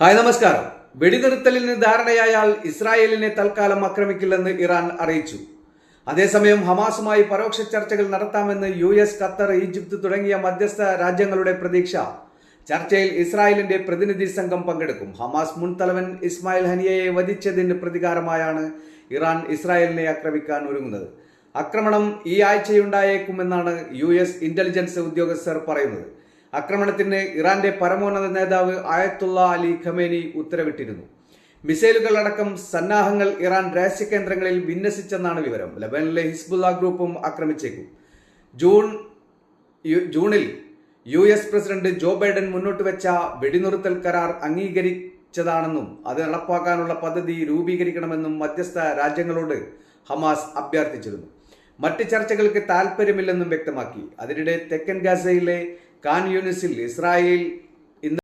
Hi നമസ്കാരം. വെടിനിർത്തലിന് ധാരണയായാൽ ഇസ്രായേലിനെ തൽക്കാലം ആക്രമിക്കില്ലെന്ന് ഇറാൻ അറിയിച്ചു. അതേസമയം ഹമാസുമായി പരോക്ഷ ചർച്ചകൾ നടത്താമെന്ന് US, ഖത്തർ, ഈജിപ്ത് തുടങ്ങിയ മധ്യസ്ഥ രാജ്യങ്ങളുടെ പ്രതീക്ഷ. ചർച്ചയിൽ ഇസ്രായേലിന്റെ പ്രതിനിധി സംഘം പങ്കെടുക്കും. ഹമാസ് മുൻ തലവൻ ഇസ്മായിൽ ഹനിയയെ വധിച്ചതിന് പ്രതികാരമായാണ് ഇറാൻ ഇസ്രായേലിനെ ആക്രമിക്കാൻ ഒരുങ്ങുന്നത്. ആക്രമണം ഈ ആഴ്ചയുണ്ടായേക്കുമെന്നാണ് US ഇന്റലിജൻസ് ഉദ്യോഗസ്ഥർ പറയുന്നത്. ആക്രമണത്തിന് ഇറാന്റെ പരമോന്നത നേതാവ് ആയത്തുള്ള അലി ഖമേനി ഉത്തരവിട്ടിരുന്നു. മിസൈലുകൾ അടക്കം സന്നാഹങ്ങൾ ഇറാൻ രഹസ്യ കേന്ദ്രങ്ങളിൽ വിന്യസിച്ചെന്നാണ് വിവരം. ലബനനിലെ ഹിസ്ബുള്ള ഗ്രൂപ്പും ആക്രമിച്ചേക്കും. ജൂണിൽ US പ്രസിഡന്റ് ജോ ബൈഡൻ മുന്നോട്ട് വെച്ച വെടിനിർത്തൽ കരാർ അംഗീകരിച്ചതാണെന്നും അത് നടപ്പാക്കാനുള്ള പദ്ധതി രൂപീകരിക്കണമെന്നും മധ്യസ്ഥ രാജ്യങ്ങളോട് ഹമാസ് അഭ്യർത്ഥിച്ചിരുന്നു. മറ്റ് ചർച്ചകൾക്ക് താൽപ്പര്യമില്ലെന്നും വ്യക്തമാക്കി. അതിനിടെ തെക്കൻ ഗാസയിലെ ഖാൻ യൂനിസിൽ ഇസ്രായേൽ